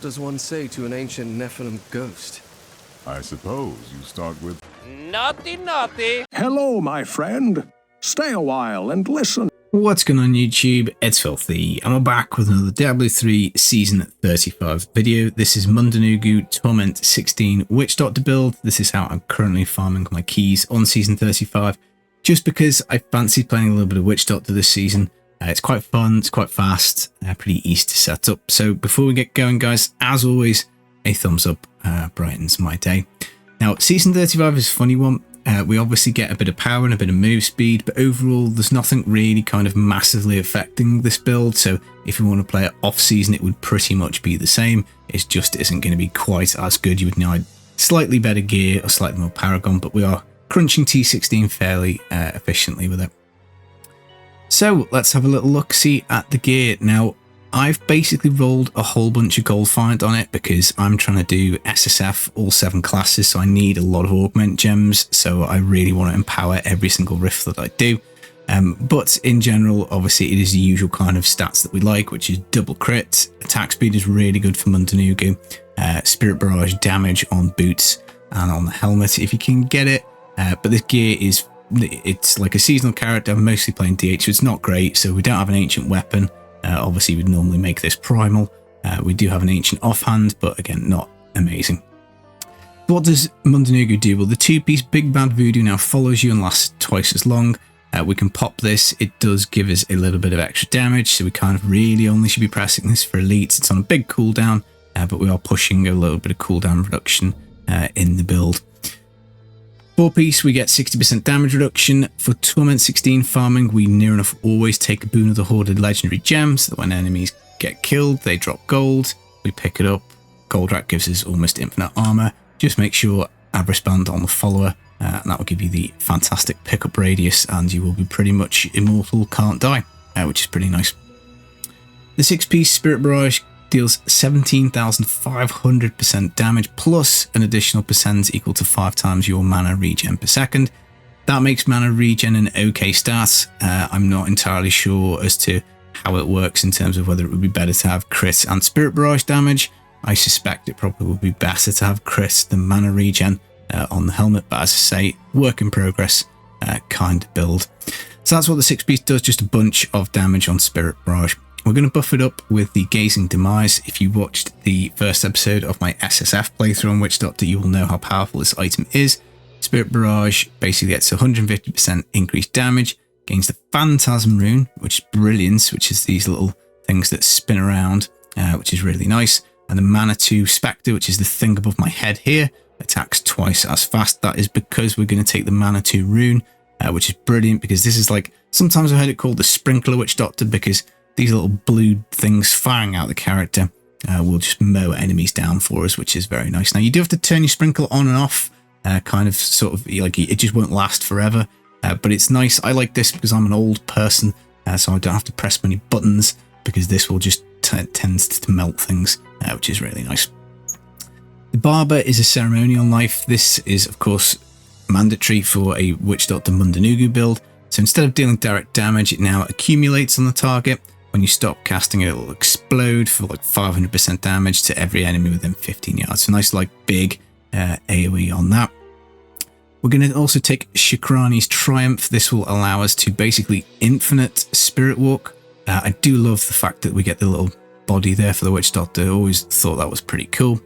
What does one say to an ancient Nephilim ghost? I suppose you start with... Naughty, naughty. Hello, my friend. Stay a while and listen. What's going on YouTube? It's Filthy, and we're back with another Diablo 3 Season 35 video. This is Mundungu Torment 16 Witch Doctor build. This is how I'm currently farming my keys on Season 35, just because I fancied playing a little bit of Witch Doctor this season. It's quite fun, it's quite fast, pretty easy to set up. So before we get going, guys, as always, a thumbs up brightens my day. Now, Season 35 is a funny one. We obviously get a bit of power and a bit of move speed, but overall there's nothing really kind of massively affecting this build. So if you want to play it off season, it would pretty much be the same. It just isn't going to be quite as good. You would need slightly better gear or slightly more paragon, but we are crunching T16 fairly efficiently with it. So let's have a little look-see at the gear. Now, I've basically rolled a whole bunch of gold find on it because I'm trying to do SSF all 7 classes, so I need a lot of augment gems, so I really want to empower every single riff that I do. But in general, obviously it is the usual kind of stats that we like, which is double crit, attack speed is really good for Mundunugu, spirit barrage damage on boots and on the helmet if you can get it. But this gear is, it's like a seasonal character. I'm mostly playing DH, so it's not great, so we don't have an ancient weapon. Obviously we'd normally make this primal. We do have an ancient offhand, but again, not amazing. What does Mundunugu do? Well, the 2-piece Big Bad Voodoo now follows you and lasts twice as long. We can pop this. It does give us a little bit of extra damage, so we kind of really only should be pressing this for elites. It's on a big cooldown, but we are pushing a little bit of cooldown reduction in the build. 4-piece, we get 60% damage reduction. For Torment 16 farming, we near enough always take a boon of the Hoarded Legendary Gems, so that when enemies get killed, they drop gold. We pick it up. Gold Rack gives us almost infinite armor. Just make sure Abrespand on the follower, and that will give you the fantastic pickup radius, and you will be pretty much immortal, can't die, which is pretty nice. The 6-piece Spirit Barrage deals 17,500% damage plus an additional percent equal to 5 times your mana regen per second. That makes mana regen an okay stat. I'm not entirely sure as to how it works in terms of whether it would be better to have crit and spirit barrage damage. I suspect it probably would be better to have crit than mana regen on the helmet, but as I say, work in progress kind of build. So that's what the 6-piece does, just a bunch of damage on spirit barrage. We're going to buff it up with the Gazing Demise. If you watched the first episode of my SSF playthrough on Witch Doctor, you will know how powerful this item is. Spirit Barrage basically gets 150% increased damage, gains the Phantasm Rune, which is brilliant, which is these little things that spin around, which is really nice. And the Mana 2 Spectre, which is the thing above my head here, attacks twice as fast. That is because we're going to take the Mana 2 Rune, which is brilliant because this is like, sometimes I've heard it called the Sprinkler Witch Doctor because these little blue things firing out the character will just mow enemies down for us, which is very nice. Now, you do have to turn your sprinkle on and off, kind of sort of like it just won't last forever, but it's nice. I like this because I'm an old person, so I don't have to press many buttons because this will just tends to melt things, which is really nice. The Barber is a ceremonial knife. This is, of course, mandatory for a Witch Doctor Mundunugu build. So instead of dealing direct damage, it now accumulates on the target. When you stop casting it, will explode for like 500% damage to every enemy within 15 yards. So nice, like big AoE on that. We're going to also take Shakrani's Triumph. This will allow us to basically infinite Spirit Walk. I do love the fact that we get the little body there for the Witch Doctor. I always thought that was pretty cool.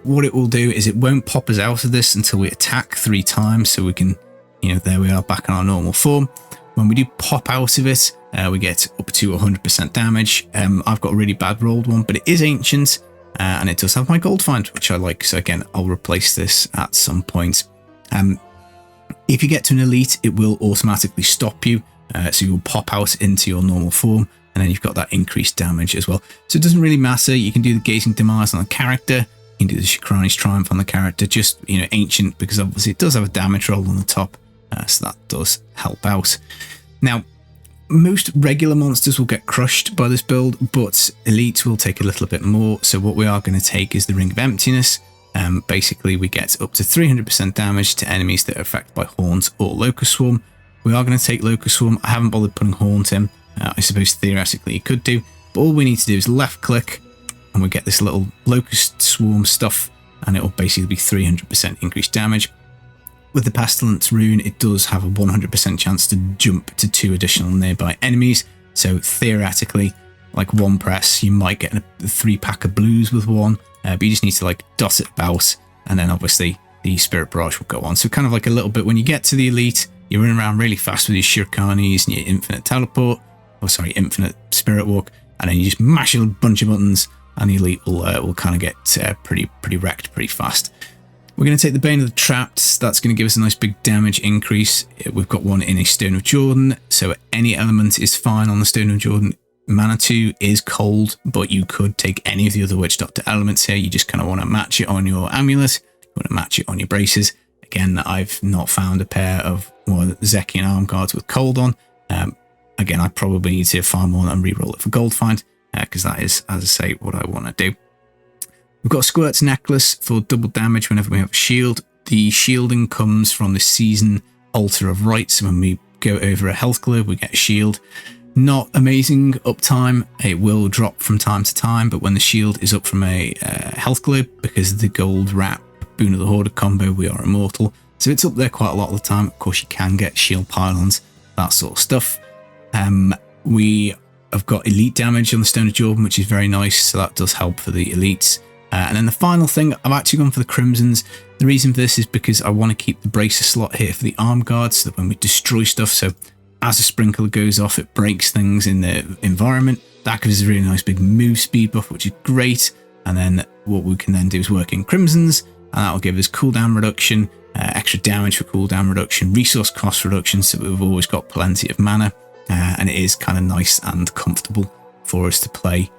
What it will do is it won't pop us out of this until we attack 3 times. So we can, you know, there we are back in our normal form. When we do pop out of it, we get up to 100% damage. I've got a really bad rolled one, but it is ancient, and it does have my gold find, which I like. So again, I'll replace this at some point. If you get to an elite, it will automatically stop you. So you will pop out into your normal form, and then you've got that increased damage as well. So it doesn't really matter. You can do the Gazing Demise on the character. You can do the Shakrani's Triumph on the character. Just, you know, ancient, because obviously it does have a damage roll on the top. So that does help out. Now, most regular monsters will get crushed by this build, but elites will take a little bit more. So what we are going to take is the Ring of Emptiness. Basically, we get up to 300% damage to enemies that are affected by Haunt or Locust Swarm. We are going to take Locust Swarm. I haven't bothered putting Haunt in. I suppose theoretically you could do, but all we need to do is left click, and we get this little locust swarm stuff, and it will basically be 300% increased damage. With the Pestilence rune, it does have a 100% chance to jump to 2 additional nearby enemies. So theoretically, like one press, you might get a 3-pack of blues with one, but you just need to like dot it about, and then obviously the Spirit Barrage will go on. So kind of like a little bit when you get to the elite, you run around really fast with your Shurikanis and your infinite teleport, infinite spirit walk, and then you just mash a bunch of buttons, and the elite will kind of get pretty wrecked pretty fast. We're going to take the Bane of the Trapped. That's going to give us a nice big damage increase. We've got one in a Stone of Jordan, so any element is fine on the Stone of Jordan. Mana 2 is cold, but you could take any of the other Witch Doctor elements here. You just kind of want to match it on your amulet. You want to match it on your braces. Again, I've not found a pair of more Zekian arm guards with cold on. Again, I probably need to farm one and reroll it for gold find, because that is, as I say, what I want to do. We've got Squirt's Necklace for double damage whenever we have a shield. The shielding comes from the Season Altar of Right, so when we go over a health globe, we get a shield. Not amazing uptime. It will drop from time to time, but when the shield is up from a health globe, because of the gold wrap Boon of the Hoarder combo, we are immortal. So it's up there quite a lot of the time. Of course, you can get shield pylons, that sort of stuff. We have got elite damage on the Stone of Jordan, which is very nice, so that does help for the elites. And then the final thing, I've actually gone for the Crimsons. The reason for this is because I want to keep the bracer slot here for the arm guards, so that when we destroy stuff, so as a sprinkler goes off, it breaks things in the environment. That gives us a really nice big move speed buff, which is great. And then what we can then do is work in Crimsons, and that will give us cooldown reduction, extra damage for cooldown reduction, resource cost reduction, so we've always got plenty of mana, and it is kind of nice and comfortable for us to play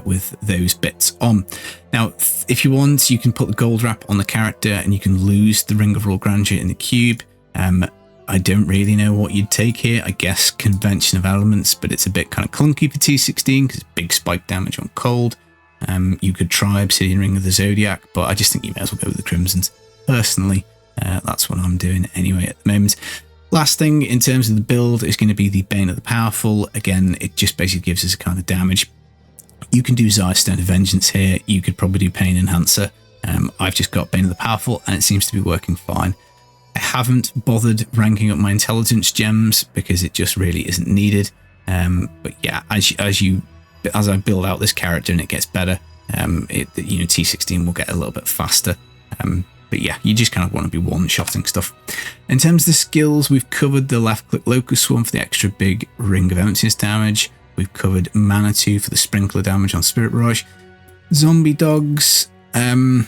with those bits on. Now, if you want, you can put the gold wrap on the character and you can lose the Ring of Raw Grandeur in the cube. I don't really know what you'd take here. I guess Convention of Elements, but it's a bit kind of clunky for T16 because it's big spike damage on cold. You could try Obsidian Ring of the Zodiac, but I just think you may as well go with the Crimsons. Personally, that's what I'm doing anyway at the moment. Last thing in terms of the build is going to be the Bane of the Powerful. Again, it just basically gives us a kind of damage. You can do Zaya Stone of Vengeance here. You could probably do Pain Enhancer. I've just got Bane of the Powerful, and it seems to be working fine. I haven't bothered ranking up my intelligence gems because it just really isn't needed. But yeah, as I build out this character and it gets better, T16 will get a little bit faster. But yeah, you just kind of want to be one-shotting stuff. In terms of the skills, we've covered the left-click Locust Swarm for the extra big Ring of Emptiness damage. We've covered Mana 2 for the Sprinkler damage on Spirit Barrage. Zombie Dogs, I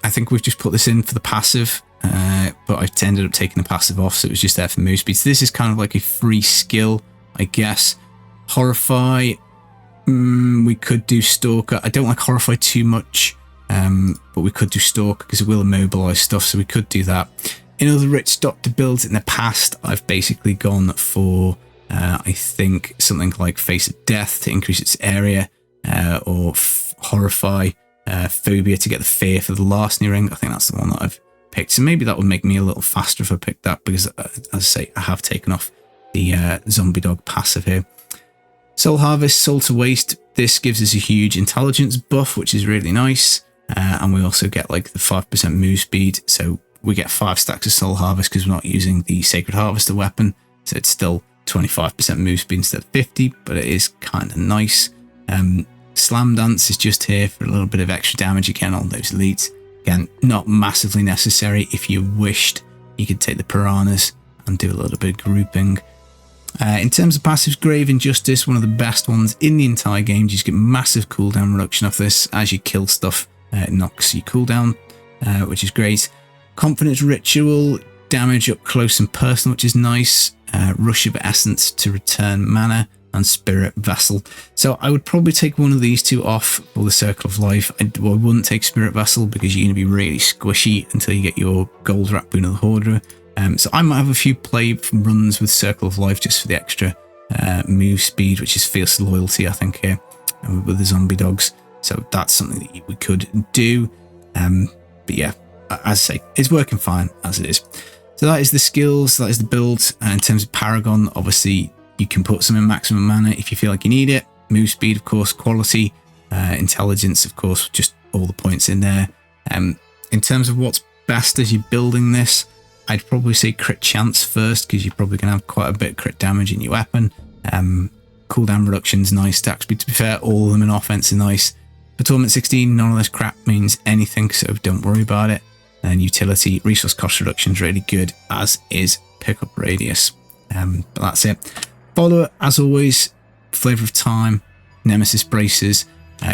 think we've just put this in for the passive, but I've ended up taking the passive off, so it was just there for move speed. So this is kind of like a free skill, I guess. Horrify, we could do Stalker. I don't like Horrify too much, but we could do Stalker because it will immobilize stuff, so we could do that. In other Witch Doctor builds in the past, I've basically gone for, I think, something like Face of Death to increase its area, or Horrify, Phobia to get the fear for the Larceny Ring. I think that's the one that I've picked. So maybe that would make me a little faster if I picked that, because as I say, I have taken off the Zombie Dog passive here. Soul Harvest, Soul to Waste. This gives us a huge intelligence buff, which is really nice. And we also get like the 5% move speed. So we get 5 stacks of Soul Harvest because we're not using the Sacred Harvester weapon. So it's still 25% move speed instead of 50, but it is kind of nice. Slam Dance is just here for a little bit of extra damage again on those elites. Again, not massively necessary. If you wished, you could take the Piranhas and do a little bit of grouping. In terms of passives, Grave Injustice, one of the best ones in the entire game. You just get massive cooldown reduction off this. As you kill stuff, it knocks your cooldown, which is great. Confidence Ritual, damage up close and personal, which is nice. Rush of Essence to return mana, and Spirit Vessel. So I would probably take one of these two off for the Circle of Life. I wouldn't take Spirit Vessel because you're going to be really squishy until you get your Gold Wrap Boon of the Hoarder. So I might have a few play runs with Circle of Life just for the extra move speed, which is Fierce Loyalty, I think, here with the Zombie Dogs. So that's something that we could do. But yeah, as I say, it's working fine as it is. So that is the skills, that is the build. In terms of Paragon, obviously, you can put some in maximum mana if you feel like you need it. Move speed, of course, quality. Intelligence, of course, just all the points in there. In terms of what's best as you're building this, I'd probably say crit chance first, because you're probably going to have quite a bit of crit damage in your weapon. Cooldown reduction's nice, attack speed, to be fair, all of them in offense are nice. For Torment 16, none of this crap means anything, so don't worry about it. And utility, resource cost reduction is really good, as is pickup radius. But that's it. Follower, as always, Flavor of Time, Nemesis Braces,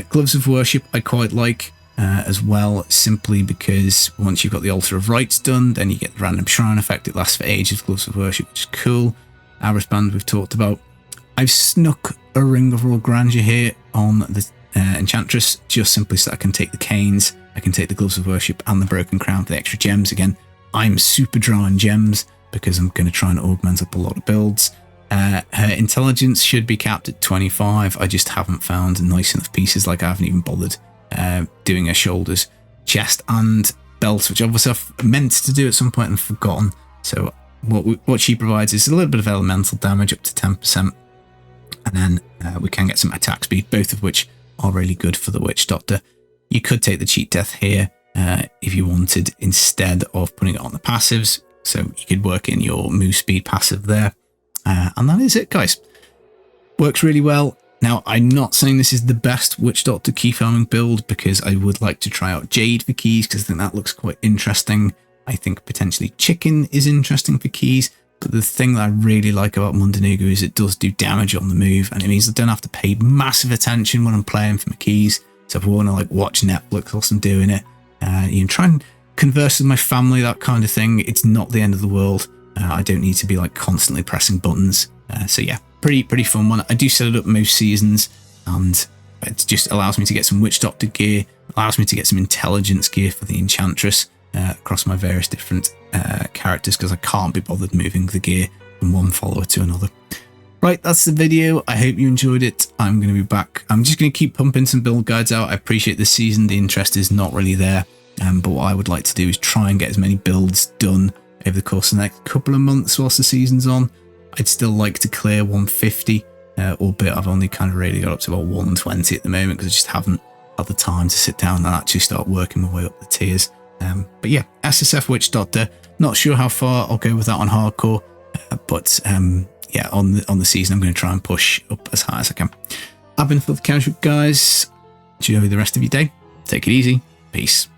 Gloves of Worship I quite like as well, simply because once you've got the Altar of Rites done, then you get the random shrine effect. It lasts for ages, Gloves of Worship, which is cool. Aris Band we've talked about. I've snuck a Ring of Royal Grandeur here on the Enchantress, just simply so that I can take the Canes, I can take the Gloves of Worship and the Broken Crown for the extra gems. Again, I'm super dry on gems because I'm going to try and augment up a lot of builds. Her intelligence should be capped at 25. I just haven't found nice enough pieces, like I haven't even bothered doing her shoulders, chest and belt, which obviously I've meant to do at some point and forgotten. So what she provides is a little bit of elemental damage up to 10%, and then we can get some attack speed, both of which are really good for the Witch Doctor. You could take the cheat death here if you wanted, instead of putting it on the passives, so you could work in your move speed passive there. And that is it, guys. Works really well. Now, I'm not saying this is the best Witch Doctor key farming build, because I would like to try out Jade for keys, because I think that looks quite interesting. I think potentially Chicken is interesting for keys, but the thing that I really like about Mundunugu is it does do damage on the move, and it means I don't have to pay massive attention when I'm playing for my keys. So if I want to like watch Netflix whilst I'm doing it, you can try and converse with my family, that kind of thing, it's not the end of the world. I don't need to be like constantly pressing buttons. So yeah, pretty fun one. I do set it up most seasons, and it just allows me to get some Witch Doctor gear, allows me to get some intelligence gear for the Enchantress across my various different characters, because I can't be bothered moving the gear from one follower to another. Right, that's the video. I hope you enjoyed it. I'm going to be back. I'm just going to keep pumping some build guides out. I appreciate this season the interest is not really there, but what I would like to do is try and get as many builds done over the course of the next couple of months whilst the season's on. I'd still like to clear 150, albeit I've only kind of really got up to about 120 at the moment, because I just haven't had the time to sit down and actually start working my way up the tiers. But yeah, SSF Witch Doctor, not sure how far I'll go with that on hardcore, but yeah, on the season I'm going to try and push up as high as I can. I've been Filthy Casual, guys. Enjoy the rest of your day. Take it easy. Peace.